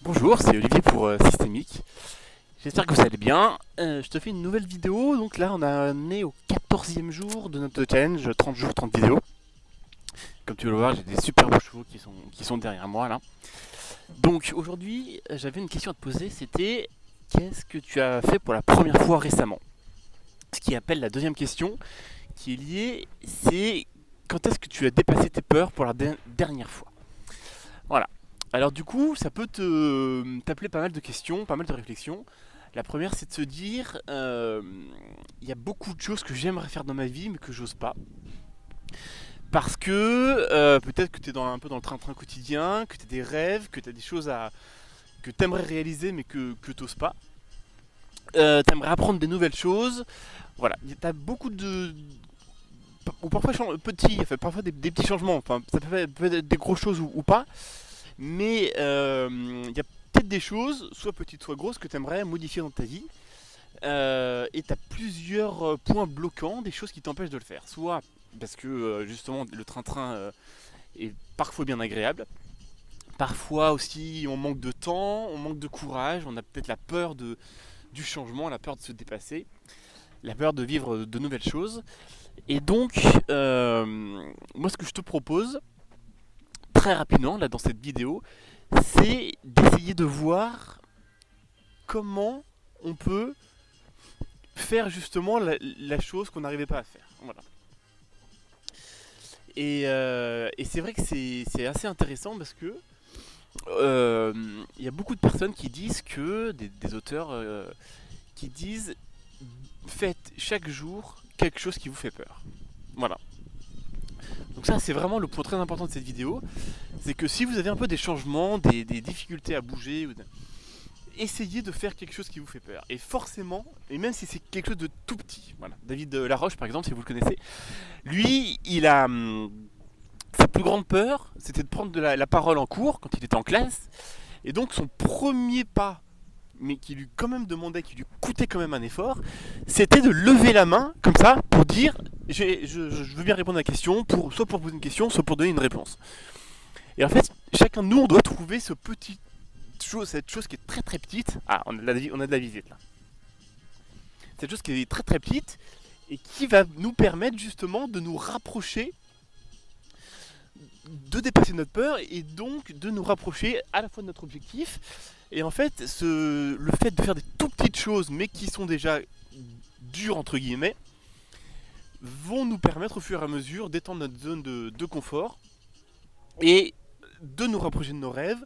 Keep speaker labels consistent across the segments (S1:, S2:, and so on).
S1: Bonjour, c'est Olivier pour Systémique. J'espère que vous allez bien. Je te fais une nouvelle vidéo. Donc là, on est au 14e jour de notre challenge 30 jours, 30 vidéos. Comme tu peux le voir, j'ai des super beaux chevaux qui sont derrière moi là. Donc aujourd'hui, j'avais une question à te poser. C'était qu'est-ce que tu as fait pour la première fois récemment? Ce qui appelle la deuxième question qui est liée, c'est quand est-ce que tu as dépassé tes peurs pour la dernière fois? Voilà. Alors du coup, ça peut t'appeler pas mal de questions, pas mal de réflexions. La première, c'est de se dire, il y a beaucoup de choses que j'aimerais faire dans ma vie, mais que j'ose pas. Parce que peut-être que tu es un peu dans le train-train quotidien, que tu as des rêves, que tu as des choses que tu aimerais réaliser, mais que tu n'oses pas. Tu aimerais apprendre des nouvelles choses. Voilà, tu as beaucoup de... Ou parfois petits, enfin, parfois des petits changements. Enfin, ça peut être des grosses choses ou pas. Mais il y a peut-être des choses, soit petites, soit grosses, que tu aimerais modifier dans ta vie. Et tu as plusieurs points bloquants, des choses qui t'empêchent de le faire. Soit parce que justement le train-train est parfois bien agréable. Parfois aussi on manque de temps, on manque de courage, on a peut-être la peur du changement, la peur de se dépasser, la peur de vivre de nouvelles choses. Et donc, moi ce que je te propose, très rapidement, là dans cette vidéo, c'est d'essayer de voir comment on peut faire justement la chose qu'on n'arrivait pas à faire. Voilà. Et c'est vrai que c'est assez intéressant parce que y a beaucoup de personnes qui disent que, des auteurs qui disent faites chaque jour quelque chose qui vous fait peur. Voilà. Donc ça c'est vraiment le point très important de cette vidéo, c'est que si vous avez un peu des changements, des difficultés à bouger, essayez de faire quelque chose qui vous fait peur. Et forcément, et même si c'est quelque chose de tout petit, voilà. David Laroche par exemple, si vous le connaissez, lui, il a sa plus grande peur, c'était de prendre la parole en cours quand il était en classe. Et donc son premier pas, mais qui lui quand même demandait, qui lui coûtait quand même un effort, c'était de lever la main comme ça pour dire je veux bien répondre à la question, soit pour poser une question, soit pour donner une réponse. Et en fait, chacun de nous, on doit trouver cette chose qui est très très petite. Ah, on a de la visite là. Cette chose qui est très très petite et qui va nous permettre justement de nous rapprocher, de dépasser notre peur et donc de nous rapprocher à la fois de notre objectif. Et en fait, le fait de faire des tout petites choses mais qui sont déjà dures entre guillemets vont nous permettre au fur et à mesure d'étendre notre zone de confort et de nous rapprocher de nos rêves,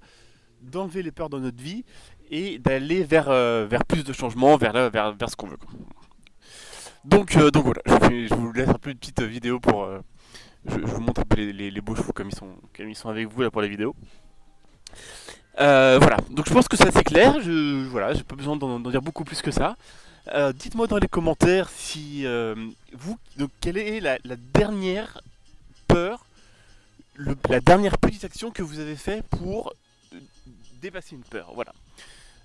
S1: d'enlever les peurs dans notre vie et d'aller vers plus de changements, vers ce qu'on veut. Donc voilà, je vous laisse un peu une petite vidéo pour... je vous montre un peu les beaux chevaux comme ils sont avec vous là pour la vidéo. Voilà, donc je pense que c'est assez clair, voilà, j'ai pas besoin d'en dire beaucoup plus que ça. Dites-moi dans les commentaires si donc quelle est la dernière peur, la dernière petite action que vous avez fait pour dépasser une peur. Voilà.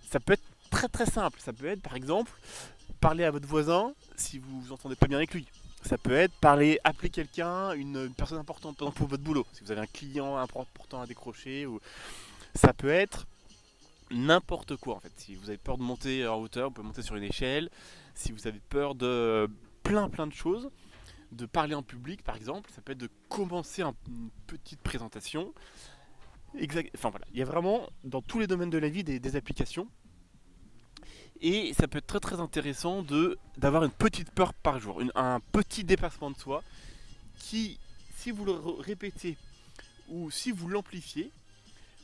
S1: Ça peut être très très simple. Ça peut être par exemple parler à votre voisin si vous vous entendez pas bien avec lui. Ça peut être appeler quelqu'un, une personne importante pour votre boulot. Si vous avez un client important à décrocher. Ça peut être n'importe quoi en fait. Si vous avez peur de monter en hauteur, vous pouvez monter sur une échelle. Si vous avez peur de plein de choses, de parler en public par exemple, ça peut être de commencer une petite présentation. Enfin voilà, il y a vraiment dans tous les domaines de la vie des applications. Et ça peut être très très intéressant d'avoir une petite peur par jour, un petit dépassement de soi qui, si vous le répétez ou si vous l'amplifiez,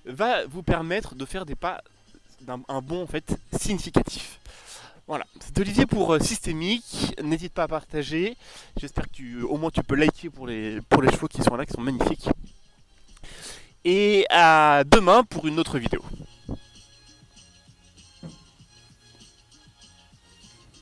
S1: va vous permettre de faire des pas d'un bond en fait significatif. Voilà, c'est Olivier pour Systémique. N'hésite pas à partager. J'espère que au moins tu peux liker pour les chevaux qui sont là, qui sont magnifiques. Et à demain pour une autre vidéo.